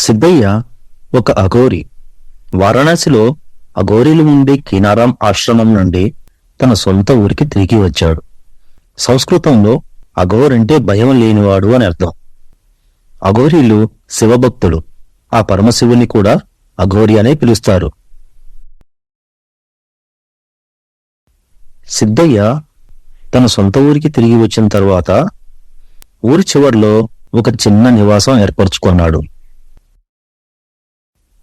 సిద్ధయ్య ఒక అఘోరి. వారణాసిలో అఘోరీలు ఉండే కీనారాం ఆశ్రమం నుండి తన సొంత ఊరికి తిరిగి వచ్చాడు. సంస్కృతంలో అఘోర్ అంటే భయం లేనివాడు అని అర్థం. అఘోరీలు శివభక్తులు. ఆ పరమశివుని కూడా అఘోరి అనే పిలుస్తారు. సిద్ధయ్య తన సొంత ఊరికి తిరిగి వచ్చిన తరువాత ఊరి చివర్లో ఒక చిన్న నివాసం ఏర్పరచుకున్నాడు.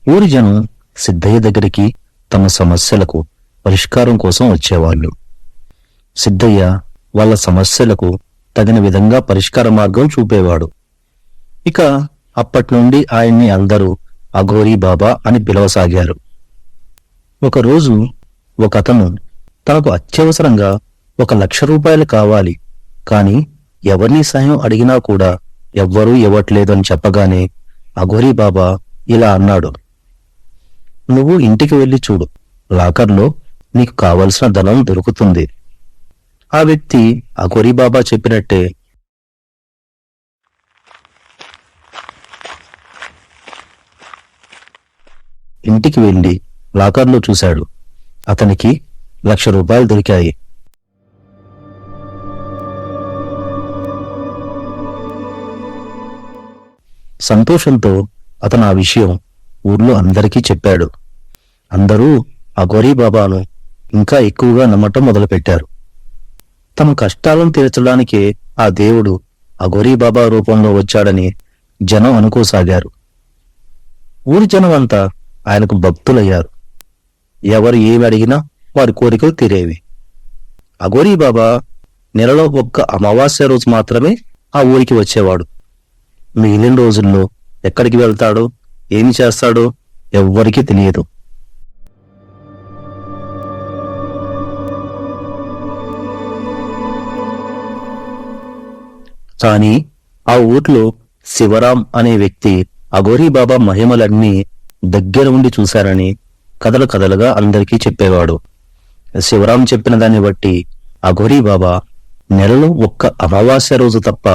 ఊరి జనం సిద్ధయ్య దగ్గరికి తమ సమస్యలకు పరిష్కారం కోసం వచ్చేవాళ్ళు. సిద్ధయ్య వాళ్ళ సమస్యలకు తగిన విధంగా పరిష్కార మార్గం చూపేవాడు. ఇక అప్పట్నుండి ఆయన్ని అందరూ అఘోరీ బాబా అని పిలవసాగారు. ఒకరోజు ఒకతను తనకు అత్యవసరంగా 1,00,000 రూపాయలు కావాలి, కాని ఎవరినీ సాయం అడిగినా కూడా ఎవ్వరూ ఇవ్వట్లేదని చెప్పగానే అఘోరీ బాబా ఇలా అన్నాడు, నువ్వు ఇంటికి వెళ్లి చూడు, లాకర్లో నీకు కావలసిన ధనం దొరుకుతుంది. ఆ వ్యక్తి అఘోరీ బాబా చెప్పినట్టే ఇంటికి వెళ్లి లాకర్లో చూశాడు. అతనికి 1,00,000 రూపాయలు దొరికాయి. సంతోషంతో అతను ఆ విషయం ఊర్లో అందరికీ చెప్పాడు. అందరూ అఘోరీ బాబాను ఇంకా ఎక్కువగా నమ్మటం మొదలుపెట్టారు. తమ కష్టాలను తీర్చడానికే ఆ దేవుడు అఘోరీ బాబా రూపంలో వచ్చాడని జనం అనుకోసాగారు. ఊరి జనం అంతా ఆయనకు భక్తులయ్యారు. ఎవరు ఏమి అడిగినా వారి కోరికలు తీరేవి. అఘోరీ బాబా నెలలో ఒక్క అమావాస్య రోజు మాత్రమే ఆ ఊరికి వచ్చేవాడు. మిగిలిన రోజుల్లో ఎక్కడికి వెళ్తాడో ఏమి చేస్తాడో ఎవ్వరికీ తెలియదు. కాని ఆ ఊర్లో శివరాం అనే వ్యక్తి అఘోరీ బాబా మహిమలన్నీ దగ్గర ఉండి చూశారని కథలు కథలుగా అందరికీ చెప్పేవాడు. శివరాం చెప్పిన దాన్ని బట్టి అఘోరీ బాబా నెలలో ఒక్క అమావాస్య రోజు తప్ప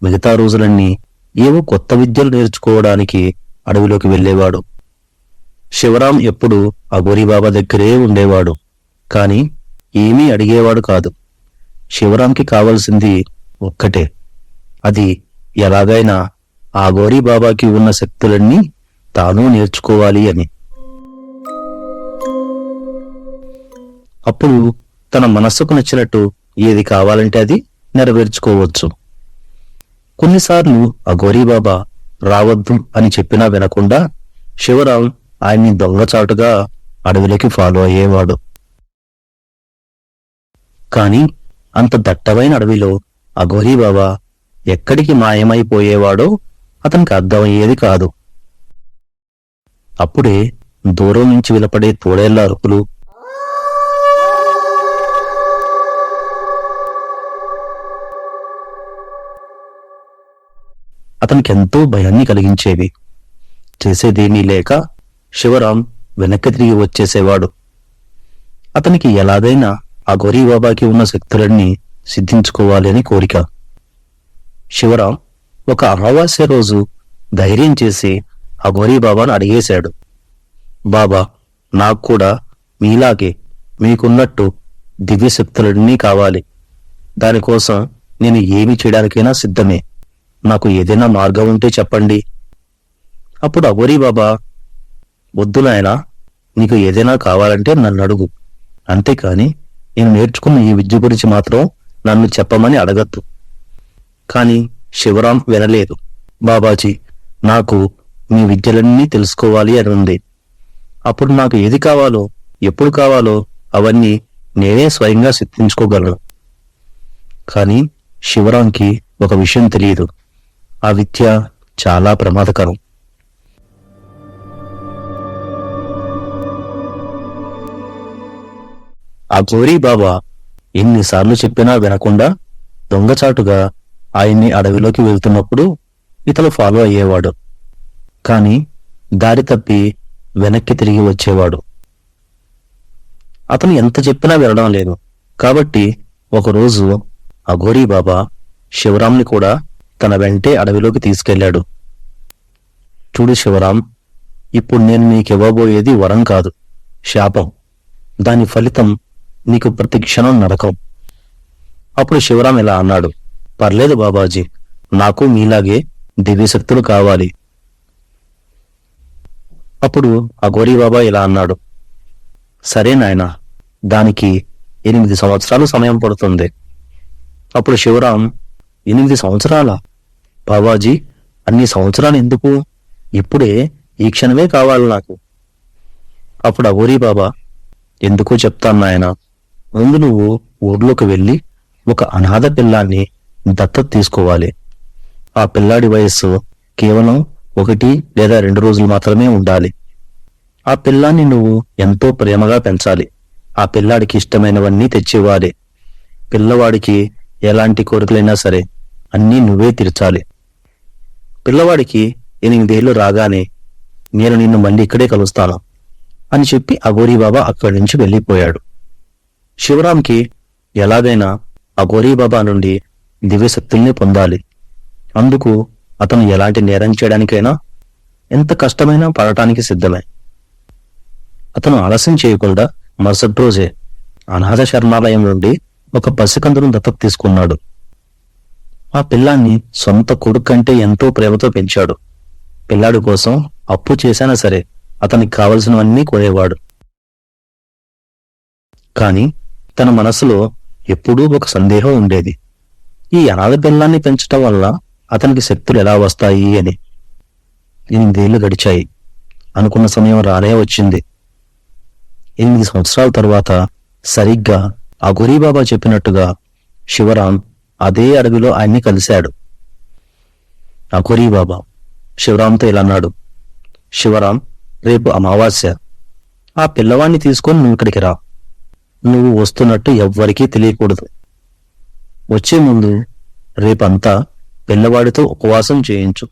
మిగతా రోజులన్నీ ఏవో కొత్త విద్యలు నేర్చుకోవడానికి అడవిలోకి వెళ్లేవాడు. శివరాం ఎప్పుడూ అఘోరీ బాబా దగ్గరే ఉండేవాడు, కాని ఏమీ అడిగేవాడు కాదు. శివరాంకి కావలసింది ఒక్కటే, అది ఎలాగైనా ఆ అఘోరీ బాబాకి ఉన్న శక్తులన్నీ తాను నేర్చుకోవాలి అని. అప్పుడు తన మనస్సుకు నచ్చినట్టు ఏది కావాలంటే అది నెరవేర్చుకోవచ్చు. కొన్నిసార్లు అఘోరీ బాబా రావద్దు అని చెప్పినా వినకుండా శివరాం ఆయన్ని దొంగచాటుగా అడవిలోకి ఫాలో అయ్యేవాడు. కాని అంత దట్టమైన అడవిలో అఘోరీ బాబా ఎక్కడికి మాయమైపోయేవాడో అతనికి అర్థమయ్యేది కాదు. అప్పుడే దూరం నుంచి వినపడే తోడేళ్ల అరుపులు, అతనికెంతో భయాన్ని కలిగించేవి. చేసేదేమీ లేక శివరాం వెనక్కి తిరిగి వచ్చేసేవాడు. అతనికి ఎలాగైనా అఘోరీ బాబాకి ఉన్న శక్తులన్నీ సిద్ధించుకోవాలి అని కోరిక. శివరాం ఒక అమావాస్య రోజు ధైర్యం చేసి అఘోరీ బాబాను అడిగేశాడు, బాబా, నాకు కూడా మీలాగే మీకున్నట్టు దివ్యశక్తులన్నీ కావాలి. దానికోసం నేను ఏమి చేయడానికైనా సిద్ధమే. నాకు ఏదైనా మార్గం ఉంటే చెప్పండి. అప్పుడు అఘోరీ బాబా, వద్దు నాయనా, నీకు ఏదైనా కావాలంటే నన్ను అడుగు, అంతేకాని నేను నేర్చుకున్న ఈ విద్య గురించి మాత్రం నన్ను చెప్పమని అడగద్దు. కాని శివరాం వినలేదు. బాబాజీ, నాకు మీ విద్యలన్నీ తెలుసుకోవాలి అని ఉంది. అప్పుడు నాకు ఏది కావాలో ఎప్పుడు కావాలో అవన్నీ నేనే స్వయంగా సిద్ధించుకోగలను. కాని శివరాంకి ఒక విషయం తెలియదు, ఆ విద్య చాలా ప్రమాదకరం. అఘోరీ బాబా ఎన్నిసార్లు చెప్పినా వినకుండా దొంగచాటుగా ఆయన్ని అడవిలోకి వెళ్తున్నప్పుడు ఇతను ఫాలో అయ్యేవాడు. కాని దారి తప్పి వెనక్కి తిరిగి వచ్చేవాడు. అతను ఎంత చెప్పినా వినడం లేదు. కాబట్టి ఒకరోజు అఘోరీ బాబా శివరాంని కూడా తన వెంటే అడవిలోకి తీసుకెళ్లాడు. చూడు శివరాం, ఇప్పుడు నేను నీకివ్వబోయేది వరం కాదు, శాపం. దాని ఫలితం నీకు ప్రతి క్షణం నరకం. అప్పుడు శివరాం ఇలా అన్నాడు, పర్లేదు బాబాజీ, నాకు మీలాగే దివ్యశక్తులు కావాలి. అప్పుడు అఘోరీ బాబా ఇలా అన్నాడు, సరే నాయనా, దానికి 8 సంవత్సరాలు సమయం పడుతుంది. అప్పుడు శివరాం, 8 సంవత్సరాలా బాబాజీ? అన్ని సంవత్సరాలు ఎందుకు? ఇప్పుడే, ఈ క్షణమే కావాలి నాకు. అప్పుడు అఘోరీ బాబా, ఎందుకో చెప్తాను నాయనా. ముందు నువ్వు ఊర్లోకి వెళ్ళి ఒక అనాథ పిల్లాన్ని దత్తత తీసుకోవాలి. ఆ పిల్లాడి వయస్సు కేవలం 1 లేదా 2 రోజులు మాత్రమే ఉండాలి. ఆ పిల్లాన్ని నువ్వు ఎంతో ప్రేమగా పెంచాలి. ఆ పిల్లాడికి ఇష్టమైనవన్నీ తెచ్చివ్వాలి. పిల్లవాడికి ఎలాంటి కోరికలైనా సరే అన్నీ నువ్వే తీర్చాలి. పిల్లవాడికి 8 ఏళ్లు రాగానే నేను నిన్ను మళ్ళీ ఇక్కడే కలుస్తాను అని చెప్పి అఘోరీ బాబా అక్కడి నుంచి వెళ్ళిపోయాడు. శివరాంకి ఎలాగైనా అఘోరీ బాబా నుండి దివ్యశక్తుల్ని పొందాలి. అందుకు అతను ఎలాంటి నేరం చేయడానికైనా, ఎంత కష్టమైనా పడటానికి సిద్ధమే. అతను ఆలస్యం చేయకుండా మరుసటి రోజే అనాథ శరణాలయం నుండి ఒక పసికందును దత్తత తీసుకున్నాడు. ఆ పిల్లాన్ని సొంత కొడుకు కంటే ఎంతో ప్రేమతో పెంచాడు. పిల్లాడి కోసం అప్పు చేశానా సరే అతనికి కావలసినవన్నీ కోరేవాడు. కాని తన మనసులో ఎప్పుడూ ఒక సందేహం ఉండేది, ఈ అనాథ పిల్లాన్ని పెంచటం వల్ల అతనికి శక్తులు ఎలా వస్తాయి అని. 8 ఏళ్లు గడిచాయి. అనుకున్న సమయం రానే వచ్చింది. 8 సంవత్సరాల తరువాత సరిగ్గా అఘోరీ బాబా చెప్పినట్టుగా శివరాం అదే అడవిలో ఆయన్ని కలిశాడు. అఘోరీ బాబా శివరాంతో ఇలా అన్నాడు, శివరాం, రేపు అమావాస్య. ఆ పిల్లవాణ్ణి తీసుకొని నువ్వు ఇక్కడికి రా. నువ్వు వస్తున్నట్టు ఎవ్వరికీ తెలియకూడదు. వచ్చే ముందు రేపంతా పిల్లవాడితో ఉపవాసం చేయించు.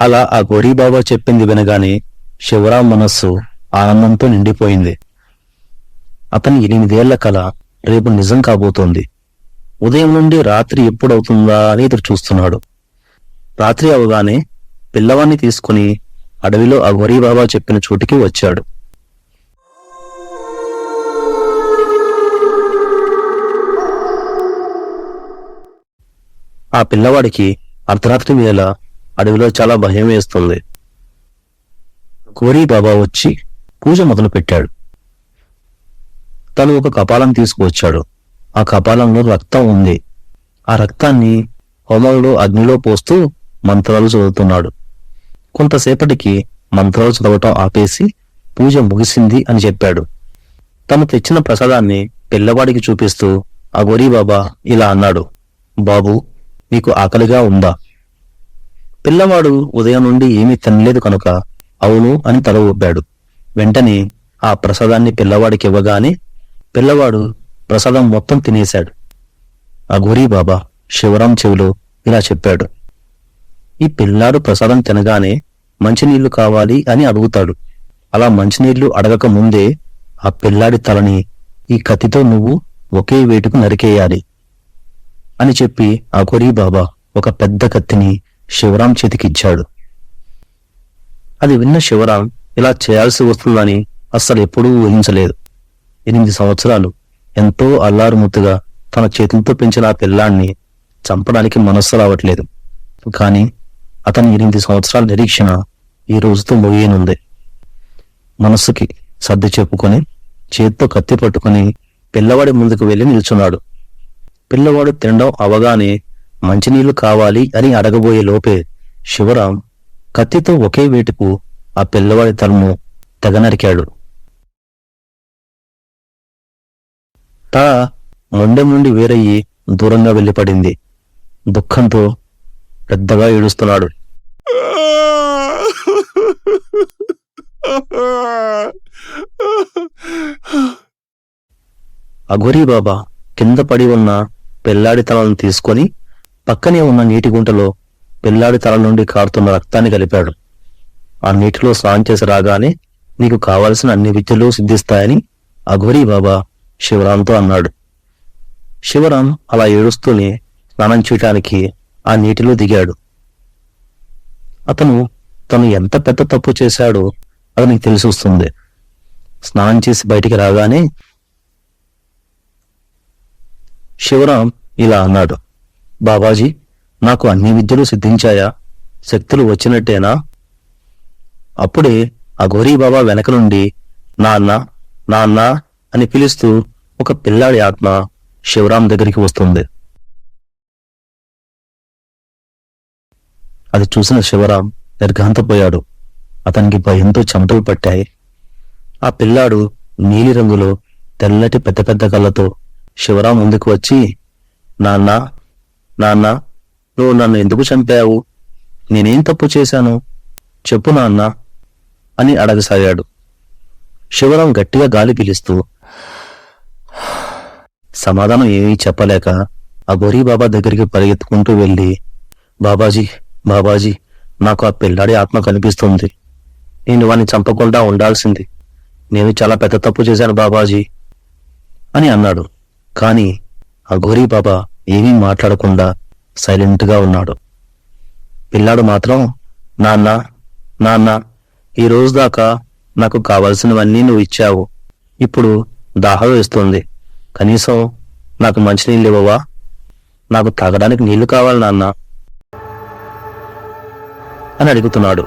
అలా ఆ అఘోరీ బాబా చెప్పింది వినగానే శివరాం మనస్సు ఆనందంతో నిండిపోయింది. అతని 8 ఏళ్ల కల రేపు నిజం కాబోతోంది. ఉదయం నుండి రాత్రి ఎప్పుడవుతుందా అని ఎదురు చూస్తున్నాడు. రాత్రి అవగానే పిల్లవాణ్ణి తీసుకుని అడవిలో అఘోరీ బాబా చెప్పిన చోటికి వచ్చాడు. ఆ పిల్లవాడికి అర్ధరాత్రి వేళ అడవిలో చాలా భయం వేస్తుంది. అఘోరీ బాబా వచ్చి పూజ మొదలు పెట్టాడు. తను ఒక కపాలం తీసుకువచ్చాడు. ఆ కపాలంలో రక్తం ఉంది. ఆ రక్తాన్ని హోమంలో అగ్నిలో పోస్తూ మంత్రాలు చదువుతున్నాడు. కొంతసేపటికి మంత్రాలు చదవటం ఆపేసి పూజ ముగిసింది అని చెప్పాడు. తను తెచ్చిన ప్రసాదాన్ని పిల్లవాడికి చూపిస్తూ అఘోరీ బాబా ఇలా అన్నాడు, బాబు, నీకు ఆకలిగా ఉందా? పిల్లవాడు ఉదయం నుండి ఏమీ తినలేదు కనుక అవును అని తల ఊపాడు. వెంటనే ఆ ప్రసాదాన్ని పిల్లవాడికి ఇవ్వగానే పిల్లవాడు ప్రసాదం మొత్తం తినేశాడు. అఘోరీ బాబా శివరాం చెవిలో ఇలా చెప్పాడు, ఈ పిల్లాడు ప్రసాదం తినగానే మంచినీళ్లు కావాలి అని అడుగుతాడు. అలా మంచినీళ్లు అడగక ముందే ఆ పిల్లాడి తలని ఈ కత్తితో నువ్వు ఒకే వేటుకు నరికేయాలి అని చెప్పి అఘోరీ బాబా ఒక పెద్ద కత్తిని శివరాం చేతికిచ్చాడు. అది విన్న శివరాం ఇలా చేయాల్సి వస్తుందని అస్సలు ఎప్పుడూ ఊహించలేదు. 8 సంవత్సరాలు ఎంతో అల్లారుముద్దుగా తన చేతులతో పెంచిన ఆ పిల్లాన్ని చంపడానికి మనస్సు రావట్లేదు. కాని అతని 8 సంవత్సరాల నిరీక్షణ ఈ రోజుతో ముగియనుంది. మనస్సుకి సర్ది చెప్పుకొని చేత్తో కత్తి పట్టుకుని పిల్లవాడి ముందుకు వెళ్లి నిల్చున్నాడు. పిల్లవాడు తినడం అవగానే మంచినీళ్లు కావాలి అని అడగబోయే లోపే శివరాం కత్తితో ఒకే వేటుకు ఆ పిల్లవాడి తలను తెగ నరికాడు. తల మొండెం నుండి వేరయ్యి దూరంగా వెళ్లిపడింది. దుఃఖంతో పెద్దగా ఏడుస్తున్నాడు. అఘోరీ బాబా కింద పడి ఉన్న పిల్లాడి తలను తీసుకొని పక్కనే ఉన్న నీటి గుంటలో పిల్లాడి తల నుండి కారుతున్న రక్తాన్ని కలిపాడు. ఆ నీటిలో స్నానం చేసి రాగానే నీకు కావలసిన అన్ని విద్యలు సిద్ధిస్తాయని అఘోరీ బాబా శివరాంతో అన్నాడు. శివరాం అలా ఏడుస్తూనే స్నానం చేయటానికి ఆ నీటిలో దిగాడు. అతను తను ఎంత పెద్ద తప్పు చేశాడో అతనికి తెలిసి వస్తుంది. స్నానం చేసి బయటికి రాగానే శివరాం ఇలా అన్నాడు, బాబాజీ, నాకు అన్ని విద్యలు సిద్ధించాయా? శక్తులు వచ్చినట్టేనా? అప్పుడే అఘోరీ బాబా వెనక నుండి నాన్న నాన్న అని పిలుస్తూ ఒక పిల్లాడి ఆత్మ శివరాం దగ్గరికి వస్తుంది. అది చూసిన శివరాం నిర్ఘాంతపోయాడు. అతనికి భయంతో చెమటలు పట్టాయి. ఆ పిల్లాడు నీలి రంగులో తెల్లటి పెద్ద పెద్ద కళ్ళతో శివరాం ముందుకు వచ్చి, నాన్న నాన్న, నువ్వు నన్ను ఎందుకు చంపావు? నేనేం తప్పు చేశాను? చెప్పు నాన్న అని అడగసాగాడు. శివరాం గట్టిగా గాలి పీలుస్తూ సమాధానం ఏమీ చెప్పలేక అఘోరీ బాబా దగ్గరికి పరిగెత్తుకుంటూ వెళ్ళి, బాబాజీ బాబాజీ, నాకు ఆ పిల్లాడి ఆత్మ కనిపిస్తుంది. నేను వాణ్ణి చంపకుండా ఉండాల్సింది. నేను చాలా పెద్ద తప్పు చేశాను బాబాజీ అని అన్నాడు. కాని అఘోరీ బాబా ఏమీ మాట్లాడకుండా సైలెంట్గా ఉన్నాడు. పిల్లాడు మాత్రం, నాన్న నాన్న, ఈ రోజు దాకా నాకు కావలసినవన్నీ నువ్వు ఇచ్చావు. ఇప్పుడు దాహం వేస్తుంది. కనీసం నాకు మంచినీళ్ళు ఇవ్వవా? నాకు తాగడానికి నీళ్లు కావాలి నాన్న అని అడుగుతున్నాడు.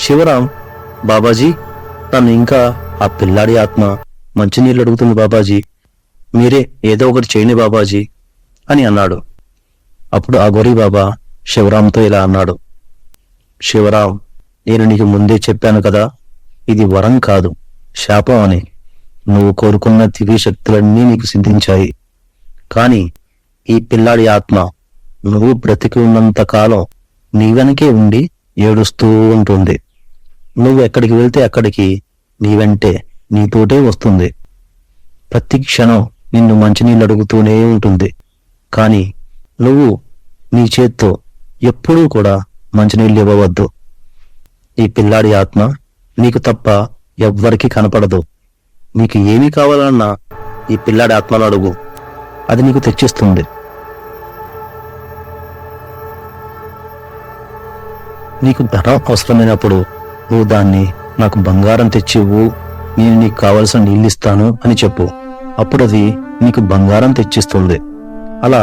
శివరాం, బాబాజీ, నన్ను ఇంకా ఆ పిల్లాడి ఆత్మ మంచినీళ్ళు అడుగుతుంది బాబాజీ. మీరే ఏదో ఒకటి చేయండి బాబాజీ అని అన్నాడు. అప్పుడు అఘోరీ బాబా శివరాంతో ఇలా అన్నాడు, శివరాం, నేను నీకు ముందే చెప్పాను కదా, ఇది వరం కాదు, శాపం అని. నువ్వు కోరుకున్న దివ్య శక్తులన్నీ నీకు సిద్ధించాయి. కాని ఈ పిల్లాడి ఆత్మ నువ్వు బ్రతికి ఉన్నంత కాలం నీ వెనకే ఉండి ఏడుస్తూ ఉంటుంది. నువ్వు ఎక్కడికి వెళ్తే అక్కడికి నీ వెంటే నీతోటే వస్తుంది. ప్రతి క్షణం నిన్ను మంచినీళ్ళు అడుగుతూనే ఉంటుంది. కాని నువ్వు నీ చేత్తో ఎప్పుడూ కూడా మంచినీళ్ళు ఇవ్వవద్దు. ఈ పిల్లాడి ఆత్మ నీకు తప్ప ఎవ్వరికీ కనపడదు. నీకు ఏమి కావాలన్నా ఈ పిల్లాడి ఆత్మను అడుగు, అది నీకు తెచ్చిస్తుంది. నీకు ధనం అవసరమైనప్పుడు నువ్వు దాన్ని నాకు బంగారం తెచ్చివ్వు, నేను నీకు కావలసిన నీళ్ళిస్తాను అని చెప్పు. అప్పుడు అది నీకు బంగారం తెచ్చిస్తుంది. అలా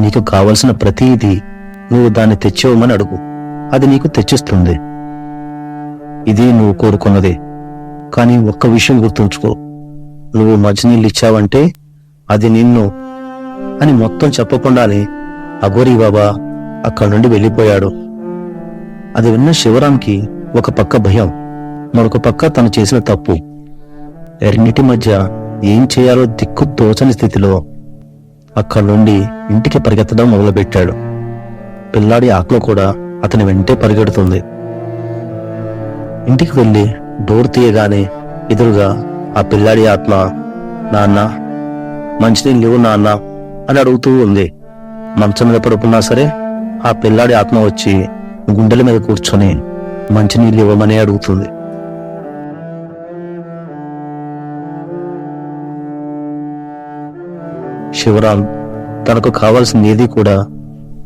నీకు కావలసిన ప్రతిదీ నువ్వు దాన్ని తెచ్చివ్వమని అడుగు, అది నీకు తెచ్చిస్తుంది. ఇది నువ్వు కోరుకున్నదే. కానీ ఒక్క విషయం గుర్తుంచుకో, నువ్వు మంచినీళ్ళు ఇచ్చావంటే అది నిన్ను అని మొత్తం చెప్పకుండానే అఘోరీ బాబా అక్కడి నుండి వెళ్ళిపోయాడు. అది విన్న శివరాంకి ఒక పక్క భయం, మరొక పక్క తను చేసిన తప్పు. రెండిటి మధ్య ఏం చేయాలో దిక్కు తోచని స్థితిలో అక్కడి నుండి ఇంటికి పరిగెత్తడం మొదలుపెట్టాడు. పిల్లాడి ఆత్మ కూడా అతని వెంటే పరిగెడుతుంది. ఇంటికి వెళ్ళి డోర్ తీయగానే ఎదురుగా ఆ పిల్లాడి ఆత్మ, నాన్న, మంచినీళ్ళు లేవు నాన్న అని అడుగుతూ ఉంది. మంచం మీద పడుకున్నా సరే ఆ పిల్లాడి ఆత్మ వచ్చి గుండెల మీద కూర్చొని మంచినీళ్ళు ఇవ్వమని అడుగుతుంది. శివరాం తనకు కావాల్సిన ఏది కూడా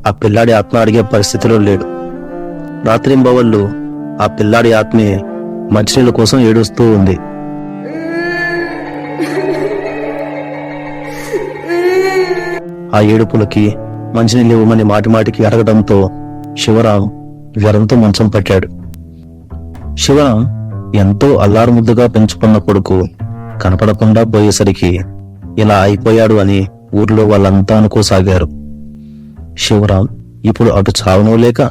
ఆ పిల్లాడి ఆత్మ అడిగే పరిస్థితిలో లేడు. రాత్రింబవళ్ళు ఆ పిల్లాడి ఆత్మే మంచినీళ్ళ కోసం ఏడుస్తూ ఉంది. ఆ ఏడుపులకి మంచినీళ్ళు ఇవ్వమని మాటిమాటికి అడగడంతో శివరాం జ్వరంతో మంచం పట్టాడు. శివరాం ఎంతో అల్లారుముద్దుగా పెంచుకున్న కొడుకు కనపడకుండా పోయేసరికి ఇలా అయిపోయాడు అని ఊర్లో వాళ్ళంతా అనుకోసాగారు. శివరాం ఇప్పుడు అటు చావనూ లేక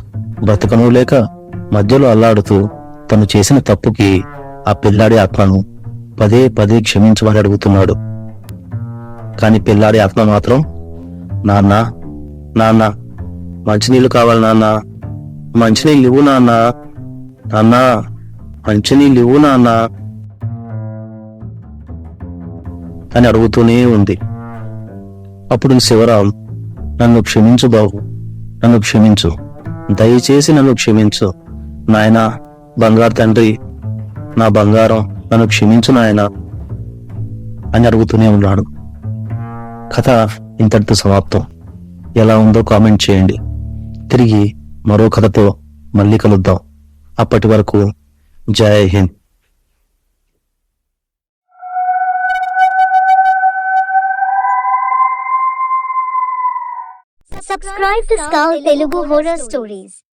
బ్రతకనూ లేక మధ్యలో అల్లాడుతూ తను చేసిన తప్పుకి ఆ పిల్లాడి ఆత్మను పదే పదే క్షమించమని అడుగుతున్నాడు. కాని పిల్లాడి ఆత్మ మాత్రం, నాన్న నాన్న, మంచినీళ్ళు కావాలి నాన్న, మంచినీళ్ళు ఇవ్వు నాన్న, నాన్న, మంచినీళ్ళు ఇవ్వు నాన్న అని అడుగుతూనే ఉంది. అప్పుడు శివరాం, నన్ను క్షమించు బాబు, నన్ను క్షమించు, దయచేసి నన్ను క్షమించు నాయనా, బంగారు తండ్రి, నా బంగారం, నన్ను క్షమించు నాయనా అని అడుగుతూనే ఉన్నాడు. కథ ఇంతటితో సమాప్తం. ఎలా ఉందో కామెంట్ చేయండి. తిరిగి మరో కథతో మళ్ళీ కలుద్దాం. అప్పటి వరకు జై Hind. Subscribe to Skull Telugu Horror Stories.